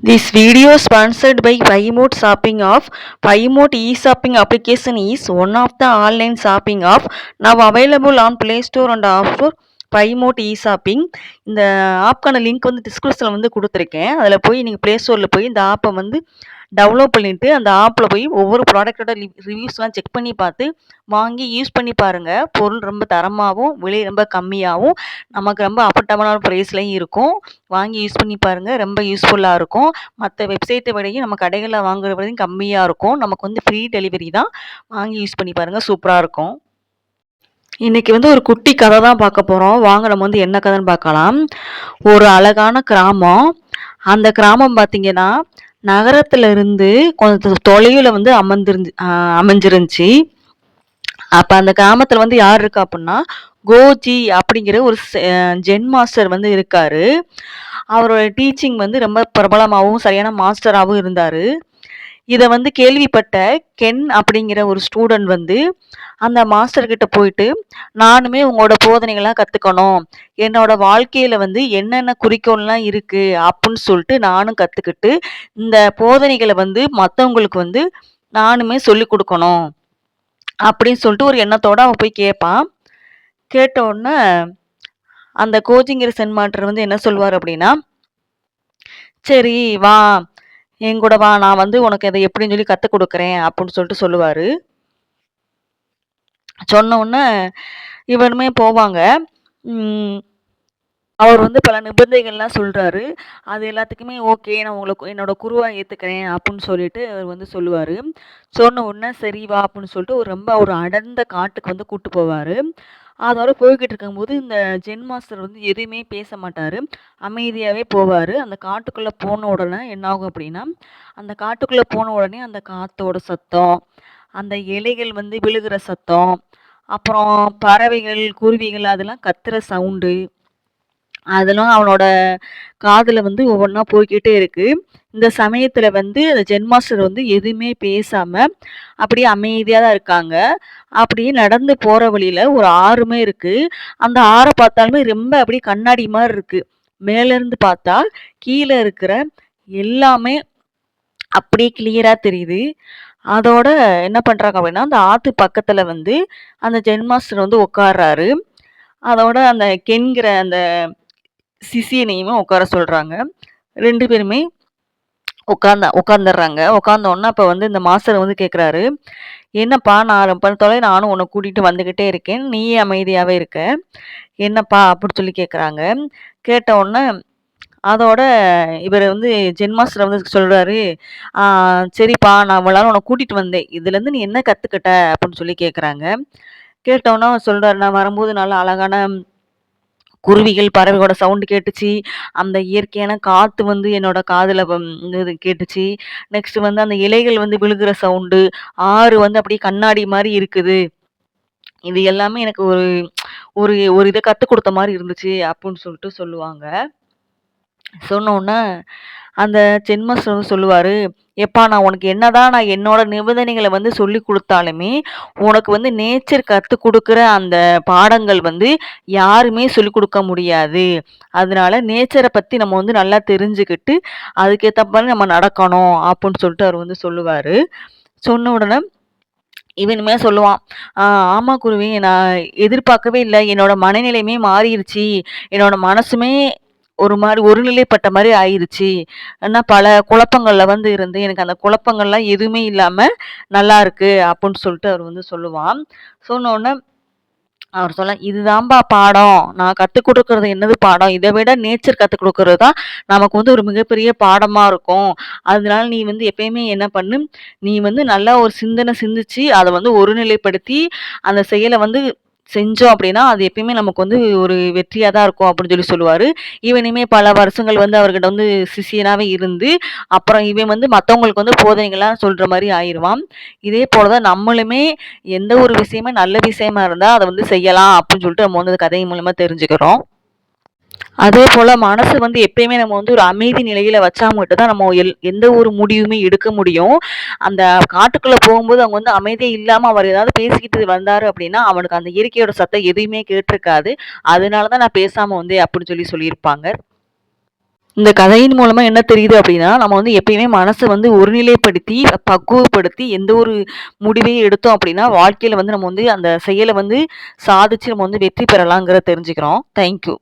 This video is sponsored by Paimote Shopping App. Paimote e-shopping application is one of the online shopping app now available on Play Store and App Store. Paimote e-shopping இந்த ஆப்க்கான link வந்து டிஸ்கிரிப்ஷனில் வந்து கொடுத்துருக்கேன். அதில் போய் நீங்கள் play ஸ்டோரில் போய் இந்த ஆப்பை வந்து டவுன்லோட் பண்ணிவிட்டு அந்த ஆப்பில் போய் ஒவ்வொரு ப்ராடக்டோட ரிவ்யூஸ்லாம் செக் பண்ணி பார்த்து வாங்கி யூஸ் பண்ணி பாருங்கள். பொருள் ரொம்ப தரமாகவும் விலை ரொம்ப கம்மியாகவும் நமக்கு ரொம்ப அஃபோர்டபுளான ப்ரைஸ்லையும் இருக்கும். வாங்கி யூஸ் பண்ணி பாருங்கள். ரொம்ப யூஸ்ஃபுல்லாக இருக்கும். மற்ற வெப்சைட்டை விடையும் நம்ம கடைகளில் வாங்குற விடையும் கம்மியாக இருக்கும். நமக்கு வந்து ஃப்ரீ டெலிவரி தான். வாங்கி யூஸ் பண்ணி பாருங்கள். சூப்பராக இருக்கும். இன்னைக்கு வந்து ஒரு குட்டி கதை தான் பார்க்க போகிறோம். வாங்க நம்ம வந்து என்ன கதைன்னு பார்க்கலாம். ஒரு அழகான கிராமம். அந்த கிராமம் பார்த்தீங்கன்னா நகரத்துல இருந்து கொஞ்சம் தொலைவில் வந்து அமைஞ்சிருந்துச்சு. அப்போ அந்த கிராமத்தில் வந்து யார் இருக்கா அப்படின்னா கோஜி அப்படிங்கிற ஒரு ஜென் மாஸ்டர் வந்து இருக்காரு. அவரோட டீச்சிங் வந்து ரொம்ப பிரபலமாகவும் சரியான மாஸ்டராகவும் இருந்தார். இதை வந்து கேள்விப்பட்ட கென் அப்படிங்கிற ஒரு ஸ்டூடெண்ட் வந்து அந்த மாஸ்டர் கிட்ட போயிட்டு, நானுமே உங்களோட போதனைகள்லாம் கற்றுக்கணும், என்னோட வாழ்க்கையில் வந்து என்னென்ன குறிக்கோள்லாம் இருக்குது அப்படின்னு சொல்லிட்டு நானும் கற்றுக்கிட்டு இந்த போதனைகளை வந்து மற்றவங்களுக்கு வந்து நானுமே சொல்லி கொடுக்கணும் அப்படின்னு சொல்லிட்டு ஒரு எண்ணத்தோடு அவன் போய் கேட்பான். கேட்ட உடனே அந்த கோச்சிங்கிற சென் மாஸ்டர் வந்து என்ன சொல்லுவார் அப்படின்னா, சரி வா என் கூட வா, நான் வந்து உனக்கு அதை எப்படின்னு சொல்லி கற்றுக் கொடுக்குறேன் அப்படின்னு சொல்லிட்டு சொல்லுவார். சொன்ன உடனே இவனுமே போவாங்க. அவர் வந்து பல நிபந்தனைகள்லாம் சொல்கிறாரு. அது எல்லாத்துக்குமே ஓகே, நான் உங்களுக்கு என்னோட குருவாக ஏற்றுக்கிறேன் அப்படின்னு சொல்லிட்டு அவர் வந்து சொல்லுவார். சொன்ன உடனே சரி வா அப்படின்னு சொல்லிட்டு ஒரு அடர்ந்த காட்டுக்கு வந்து கூப்பிட்டு போவார். அதோட போய்கிட்டு இருக்கும்போது இந்த ஜென் மாஸ்டர் வந்து எதுவுமே பேச மாட்டார், அமைதியாகவே போவார். அந்த காட்டுக்குள்ளே போன உடனே என்ன ஆகும் அப்படின்னா, அந்த காட்டுக்குள்ளே போன உடனே அந்த காற்றோட சத்தம், அந்த இலைகள் வந்து விழுகிற சத்தம், அப்புறம் பறவைகள் குருவிகள் அதெல்லாம் கத்துற சவுண்டு, அதெல்லாம் அவனோட காதில் வந்து ஒவ்வொன்றா போய்கிட்டே இருக்கு. இந்த சமயத்தில் வந்து அந்த ஜென் மாஸ்டர் வந்து எதுவுமே பேசாமல் அப்படியே அமைதியாக தான் இருக்காங்க. அப்படியே நடந்து போகிற வழியில் ஒரு ஆறுமே இருக்குது. அந்த ஆறை பார்த்தாலுமே ரொம்ப அப்படியே கண்ணாடி மாதிரி இருக்குது. மேலேருந்து பார்த்தா கீழே இருக்கிற எல்லாமே அப்படியே கிளியராக தெரியுது. அதோட என்ன பண்ணுறாங்க அப்படின்னா, அந்த ஆற்று பக்கத்தில் வந்து அந்த ஜென் மாஸ்டர் வந்து உட்கார்றாரு. அதோட அந்த கென்கிற அந்த சிசியனையுமே உட்கார சொல்கிறாங்க. 2 பேருமே உட்காந்துடுறாங்க. உட்காந்தோடனே அப்போ வந்து இந்த மாஸ்டர் வந்து கேட்குறாரு, என்னப்பா நான் ரொம்ப தொலை நானும் உன்னை கூட்டிகிட்டு வந்துக்கிட்டே இருக்கேன், நீயே அமைதியாகவே இருக்க, என்னப்பா அப்படின்னு சொல்லி கேட்குறாங்க. கேட்ட உடனே அதோட இவர் வந்து ஜென் மாஸ்டர் வந்து சொல்கிறாரு, சரிப்பா நான் இவ்வளோ நாள் உன்னை கூட்டிகிட்டு வந்தேன், இதுலேருந்து நீ என்ன கற்றுக்கிட்ட அப்படின்னு சொல்லி கேட்குறாங்க. கேட்டவுடனே அவர் சொல்கிறார், நான் வரும்போது நல்லா அழகான குருவிகள் பறவையோட சவுண்டு கேட்டுச்சு, அந்த இயற்கையான காற்று வந்து என்னோட காதில் இது கேட்டுச்சு, நெக்ஸ்ட் வந்து அந்த இலைகள் வந்து விழுகிற சவுண்டு, ஆறு வந்து அப்படியே கண்ணாடி மாதிரி இருக்குது, இது எல்லாமே எனக்கு ஒரு ஒரு ஒரு இதை கற்றுக் கொடுத்த மாதிரி இருந்துச்சு அப்படின்னு சொல்லிட்டு சொல்லுவாங்க. சொன்ன உடனே அந்த ஜென் மாஸ்டர் வந்து சொல்லுவார், எப்பா நான் உனக்கு என்னதான் நான் என்னோட நிபந்தனைகளை வந்து சொல்லி கொடுத்தாலுமே உனக்கு வந்து நேச்சர் கற்றுக் கொடுக்குற அந்த பாடங்கள் வந்து யாருமே சொல்லிக் கொடுக்க முடியாது. அதனால நேச்சரை பற்றி நம்ம வந்து நல்லா தெரிஞ்சுக்கிட்டு அதுக்கேற்ற மாதிரி நம்ம நடக்கணும் அப்படின்னு சொல்லிட்டு அவர் வந்து சொல்லுவார். சொன்ன உடனே இவனுமே சொல்லுவான், ஆமாம் குருவி, நான் எதிர்பார்க்கவே இல்லை, என்னோட மனநிலையுமே மாறிடுச்சு, என்னோட மனசுமே ஒரு மாதிரி ஒருநிலைப்பட்ட மாதிரி ஆயிருச்சு, ஏன்னா பல குழப்பங்கள்ல வந்து இருந்து எனக்கு அந்த குழப்பங்கள்லாம் எதுவுமே இல்லாம நல்லா இருக்கு அப்படின்னு சொல்லிட்டு அவர் வந்து சொல்லுவான். சொன்ன உடனே அவர் சொல்ல, இதுதான்பா பாடம், நான் கற்றுக் கொடுக்கறது என்னது பாடம், இதை விட நேச்சர் கற்றுக் கொடுக்கறது தான் நமக்கு வந்து ஒரு மிகப்பெரிய பாடமா இருக்கும். அதனால நீ வந்து எப்பயுமே என்ன பண்ணு, நீ வந்து நல்லா ஒரு சிந்தனை சிந்திச்சு அதை வந்து ஒருநிலைப்படுத்தி அந்த செயலை வந்து செஞ்சோம் அப்படின்னா அது எப்பயுமே நமக்கு வந்து ஒரு வெற்றியாக தான் இருக்கும் அப்படின்னு சொல்லி சொல்லுவார். இவனுமே பல வருஷங்கள் வந்து அவர்கிட்ட வந்து சிஷியனாகவே இருந்து அப்புறம் இவன் வந்து மற்றவங்களுக்கு வந்து போதனைகள்லாம் சொல்கிற மாதிரி ஆயிடுவான். இதே போல தான் நம்மளுமே எந்த ஒரு விஷயமே நல்ல விஷயமா இருந்தால் அதை வந்து செய்யலாம் அப்படின்னு சொல்லிட்டு நம்ம வந்து கதை மூலமாக தெரிஞ்சுக்கிறோம். அதே போல் மனசு வந்து எப்பயுமே நம்ம வந்து ஒரு அமைதி நிலையில் வச்சா மட்டும்தான் நம்ம எந்த ஒரு முடிவுமே எடுக்க முடியும். அந்த காட்டுக்குள்ளே போகும்போது அவங்க வந்து அமைதியே இல்லாமல் அவர் ஏதாவது பேசிக்கிட்டு வந்தார் அப்படின்னா அவனுக்கு அந்த இயற்கையோட சத்தம் எதுவுமே கேட்டிருக்காது. அதனால தான் நான் பேசாமல் வந்தேன் அப்படின்னு சொல்லியிருப்பாங்க. இந்த கதையின் மூலமா என்ன தெரியுது அப்படின்னா, நம்ம வந்து எப்பயுமே மனச வந்து ஒருநிலைப்படுத்தி, பக்குவப்படுத்தி எந்த ஒரு முடிவையும் எடுத்தோம் அப்படின்னா, வாழ்க்கையில வந்து நம்ம வந்து அந்த செயல வந்து சாதிச்சு நம்ம வந்து வெற்றி பெறலாங்கிறத தெரிஞ்சுக்கிறோம். Thank you.